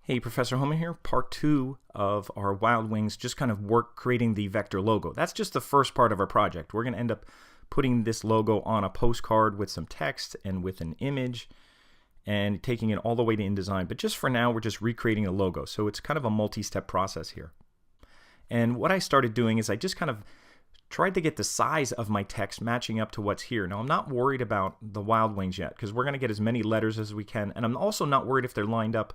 Hey, Professor Homan here, part 2 of our Wild Wings, just kind of work creating the vector logo. That's just the first part of our project. We're going to end up putting this logo on a postcard with some text and with an image and taking it all the way to InDesign. But just for now, we're just recreating a logo. So it's kind of a multi-step process here. And what I started doing is I just kind of tried to get the size of my text matching up to what's here. Now, I'm not worried about the Wild Wings yet because we're going to get as many letters as we can. And I'm also not worried if they're lined up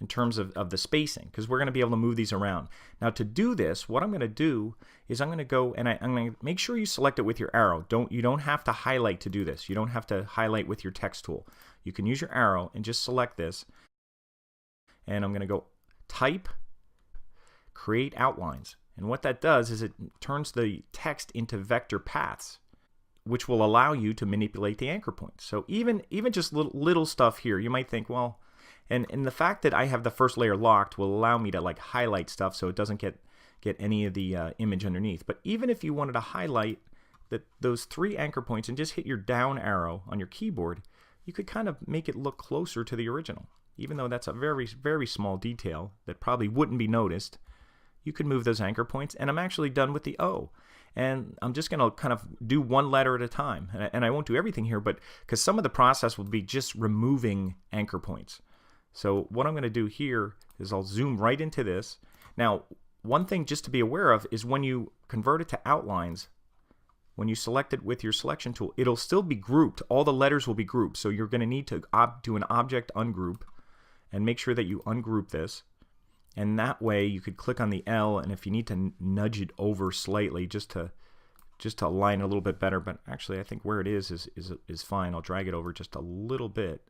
in terms of the spacing, because we're going to be able to move these around. Now, to do this, what I'm going to do is I'm going to go and I'm going to make sure you select it with your arrow. You don't have to highlight to do this. You don't have to highlight with your text tool. You can use your arrow and just select this. And I'm going to go Type, Create Outlines. And what that does is it turns the text into vector paths, which will allow you to manipulate the anchor points. So even just little stuff here, you might think, well, and the fact that I have the first layer locked will allow me to like highlight stuff so it doesn't get any of the image underneath. But even if you wanted to highlight those 3 anchor points and just hit your down arrow on your keyboard, you could kind of make it look closer to the original. Even though that's a very, very small detail that probably wouldn't be noticed, you could move those anchor points. And I'm actually done with the O. And I'm just going to kind of do one letter at a time. And I won't do everything here, but because some of the process will be just removing anchor points. So what I'm going to do here is I'll zoom right into this. Now, one thing just to be aware of is when you convert it to outlines, when you select it with your selection tool, it'll still be grouped. All the letters will be grouped. So you're going to need to do an object ungroup and make sure that you ungroup this. And that way you could click on the L, and if you need to nudge it over slightly just to align it a little bit better, but actually I think where it is fine. I'll drag it over just a little bit.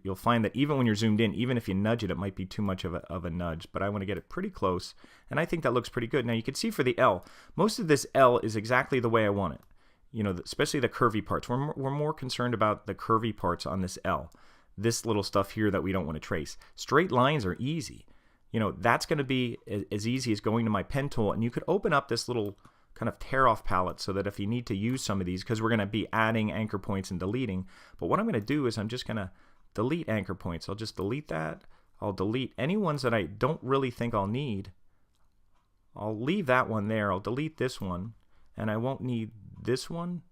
You'll find that even when you're zoomed in, even if you nudge it, it might be too much of a nudge, but I want to get it pretty close, and I think that looks pretty good. Now you can see for the L, most of this L is exactly the way I want it. You know, especially the curvy parts. We're more concerned about the curvy parts on this L. This little stuff here that we don't want to trace. Straight lines are easy. You know, that's going to be as easy as going to my pen tool, and you could open up this little kind of tear off palette so that if you need to use some of these, because we're going to be adding anchor points and deleting, but what I'm going to do is I'm just going to delete anchor points. I'll just delete that. I'll delete any ones that I don't really think I'll need. I'll leave that one there. I'll delete this one, and I won't need this one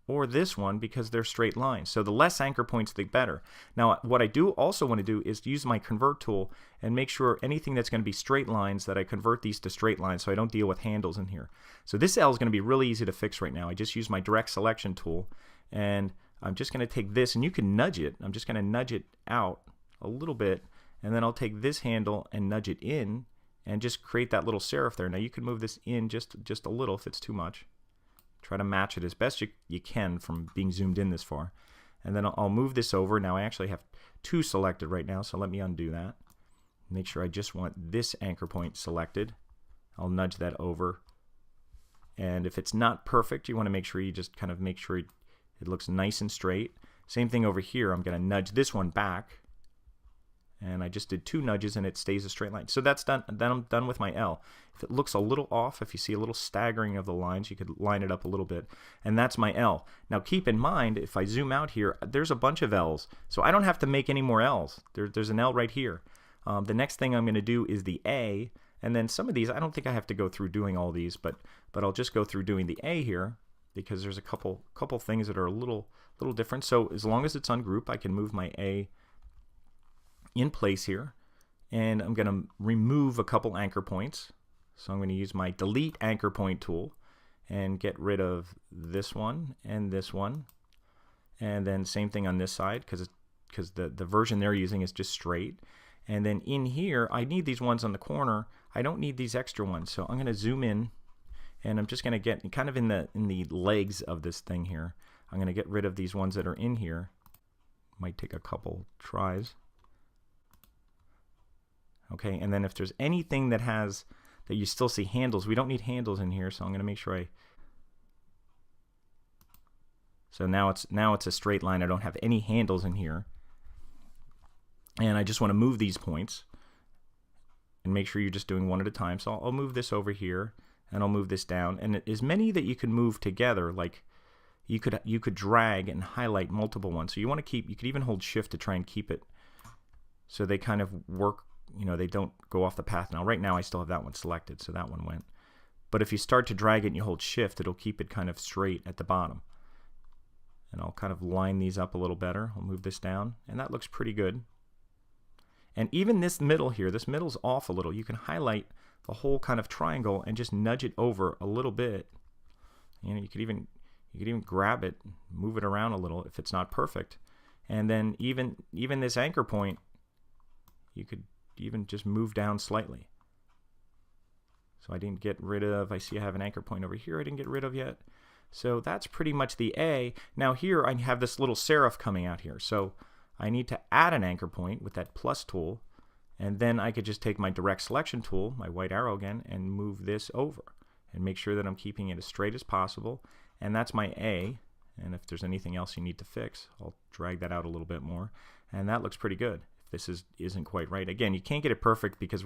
or this one because they're straight lines. So the less anchor points, the better. Now, what I do also want to do is use my convert tool and make sure anything that's going to be straight lines that I convert these to straight lines so I don't deal with handles in here. So this L is going to be really easy to fix right now. I just use my direct selection tool, and I'm just going to take this, and you can nudge it. I'm just going to nudge it out a little bit, and then I'll take this handle and nudge it in and just create that little serif there. Now you can move this in just a little if it's too much. Try to match it as best you can from being zoomed in this far. And then I'll move this over. Now I actually have 2 selected right now, so let me undo that. Make sure I just want this anchor point selected. I'll nudge that over. And if it's not perfect, you want to make sure you just kind of make sure it looks nice and straight. Same thing over here. I'm going to nudge this one back. And I just did 2 nudges and it stays a straight line. So that's done. Then I'm done with my L. If it looks a little off, if you see a little staggering of the lines, you could line it up a little bit. And that's my L. Now keep in mind, if I zoom out here, there's a bunch of L's. So I don't have to make any more L's. There's an L right here. The next thing I'm going to do is the A. And then some of these, I don't think I have to go through doing all these, but I'll just go through doing the A here, because there's a couple things that are a little different. So as long as it's ungroup, I can move my A in place here, and I'm going to remove a couple anchor points. So I'm going to use my delete anchor point tool and get rid of this one and this one, and then same thing on this side because the version they're using is just straight. And then in here I need these ones on the corner. I don't need these extra ones, so I'm going to zoom in, and I'm just going to get kind of in the legs of this thing here. I'm going to get rid of these ones that are in here. Might take a couple tries. Okay, and then if there's anything that you still see handles, we don't need handles in here, so I'm going to make sure so now it's a straight line. I don't have any handles in here, and I just want to move these points and make sure you're just doing one at a time. So I'll move this over here, and I'll move this down, and as many that you can move together, like you could drag and highlight multiple ones. So you want to keep, you could even hold shift to try and keep it so they kind of work, they don't go off the path. Now right now I still have that one selected, so that one went. But if you start to drag it and you hold shift, it'll keep it kind of straight at the bottom. And I'll kind of line these up a little better. I'll move this down, and that looks pretty good. And even this middle here, this middle's off a little. You can highlight the whole kind of triangle and just nudge it over a little bit. You could even grab it, move it around a little if it's not perfect. And then even this anchor point, you could even just move down slightly. So I didn't get rid of, I see I have an anchor point over here I didn't get rid of yet. So that's pretty much the A. Now here I have this little serif coming out here. So I need to add an anchor point with that plus tool, and then I could just take my direct selection tool, my white arrow again, and move this over and make sure that I'm keeping it as straight as possible. And that's my A. And if there's anything else you need to fix, I'll drag that out a little bit more. And that looks pretty good. If this isn't quite right, again, you can't get it perfect because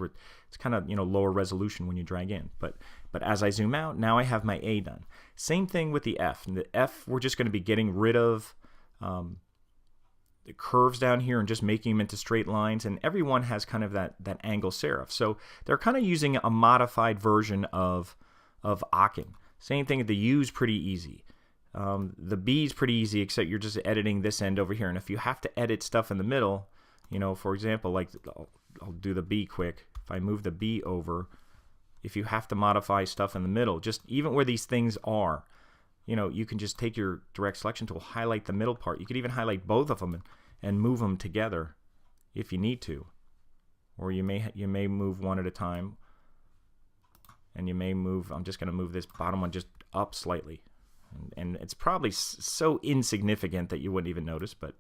it's kind of lower resolution when you drag in. But as I zoom out, now I have my A done. Same thing with the F. And the F, we're just going to be getting rid of the curves down here and just making them into straight lines. And everyone has kind of that angle serif. So they're kind of using a modified version of Aachen. Same thing. The U's pretty easy. The B's pretty easy, except you're just editing this end over here. And if you have to edit stuff in the middle, for example, like I'll do the B quick. If I move the B over, if you have to modify stuff in the middle, just even where these things are, you can just take your direct selection tool, highlight the middle part. You could even highlight both of them and move them together if you need to. Or you may move one at a time. And you may move, I'm just going to move this bottom one just up slightly. And it's probably so insignificant that you wouldn't even notice, but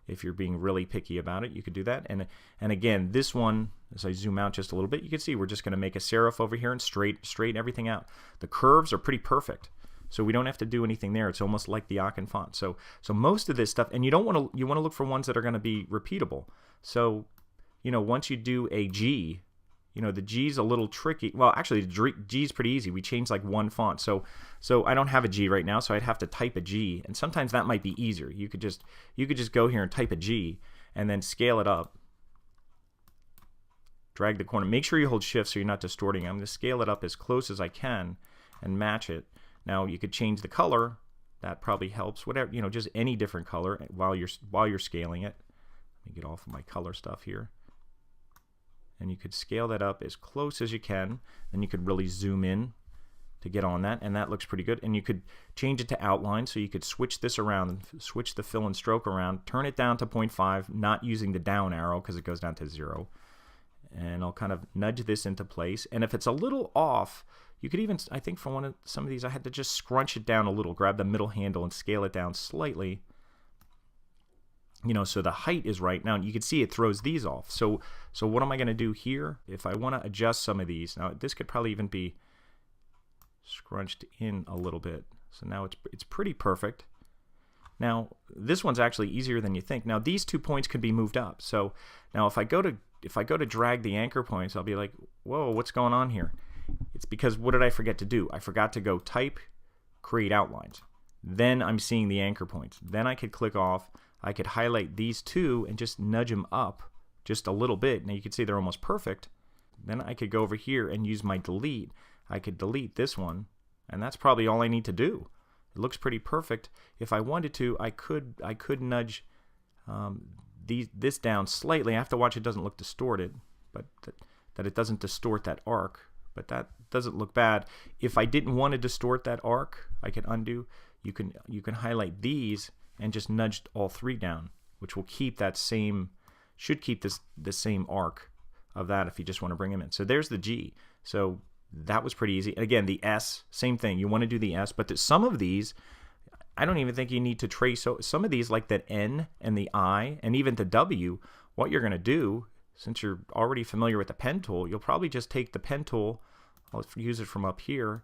if you're being really picky about it, you could do that. And again, this one, as I zoom out just a little bit, you can see we're just going to make a serif over here and straighten everything out. The curves are pretty perfect, so we don't have to do anything there. It's almost like the Aachen font. So most of this stuff, and you want to look for ones that are going to be repeatable. So once you do a G, the G's a little tricky. Well, actually, the G's pretty easy. We changed like one font. So I don't have a G right now, so I'd have to type a G. And sometimes that might be easier. You could just go here and type a G and then scale it up. Drag the corner. Make sure you hold shift so you're not distorting. I'm going to scale it up as close as I can and match it. Now you could change the color. That probably helps. Whatever, just any different color while you're scaling it. Let me get off of my color stuff here. And you could scale that up as close as you can. Then you could really zoom in to get on that, and that looks pretty good. And you could change it to outline, so you could switch this around and switch the fill and stroke around, turn it down to 0.5, not using the down arrow because it goes down to 0. And I'll kind of nudge this into place. And if it's a little off, you could even, I think for some of these, I had to just scrunch it down a little, grab the middle handle and scale it down slightly. So the height is right. Now you can see it throws these off. So what am I going to do here? If I want to adjust some of these, now this could probably even be scrunched in a little bit. So now it's pretty perfect. Now this one's actually easier than you think. Now these 2 points could be moved up. So now if I go to drag the anchor points, I'll be like, whoa, what's going on here? It's because what did I forget to do? I forgot to go type, create outlines. Then I'm seeing the anchor points. Then I could click off. I could highlight these two and just nudge them up just a little bit. Now you can see they're almost perfect. Then I could go over here and use my delete. I could delete this one, and that's probably all I need to do. It looks pretty perfect. If I wanted to, I could nudge this down slightly. I have to watch it doesn't look distorted, but that it doesn't distort that arc. But that doesn't look bad. If I didn't want to distort that arc, I can undo. You can highlight these and just nudge all three down, which will keep that same, should keep the same arc of that if you just want to bring them in. So there's the G. So that was pretty easy. Again, the S, same thing. You want to do the S, but some of these, I don't even think you need to trace. So some of these, like that N and the I and even the W, what you're going to do, since you're already familiar with the pen tool, you'll probably just take the pen tool. I'll use it from up here.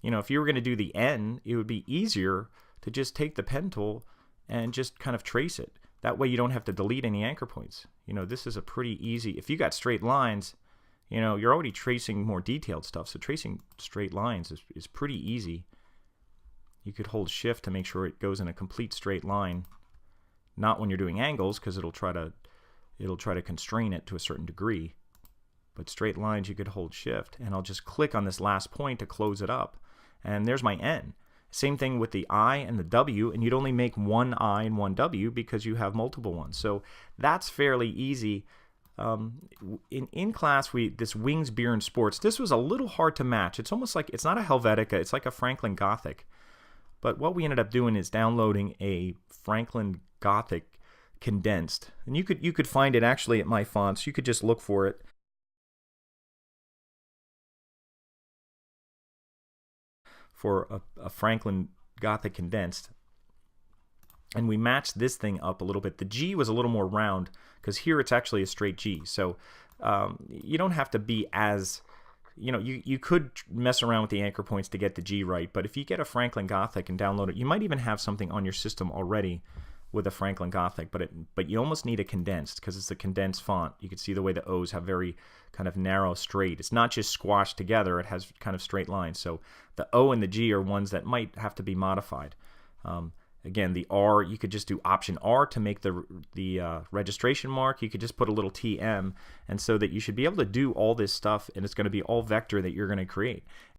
If you were going to do the N, it would be easier to just take the pen tool and just kind of trace it. That way you don't have to delete any anchor points. This is a pretty easy, if you got straight lines, you're already tracing more detailed stuff. So tracing straight lines is pretty easy. You could hold shift to make sure it goes in a complete straight line. Not when you're doing angles, because it'll try to it'll try to constrain it to a certain degree. But straight lines, you could hold shift, and I'll just click on this last point to close it up. And there's my N. Same thing with the I and the W, and you'd only make one I and one W because you have multiple ones. So that's fairly easy. In class, this Wings, Beer, and Sports, this was a little hard to match. It's almost like, it's not a Helvetica, it's like a Franklin Gothic. But what we ended up doing is downloading a Franklin Gothic condensed. And you could find it actually at My Fonts. You could just look for it. For a Franklin Gothic condensed. And we matched this thing up a little bit. The G was a little more round because here it's actually a straight G. So you don't have to be as, you could mess around with the anchor points to get the G right. But if you get a Franklin Gothic and download it, you might even have something on your system already with a Franklin Gothic. But you almost need a condensed because it's a condensed font. You can see the way the O's have very kind of narrow, straight. It's not just squashed together. It has kind of straight lines. So the O and the G are ones that might have to be modified. Again, the R, you could just do Option R to make the registration mark. You could just put a little TM, and so that you should be able to do all this stuff, and it's going to be all vector that you're going to create.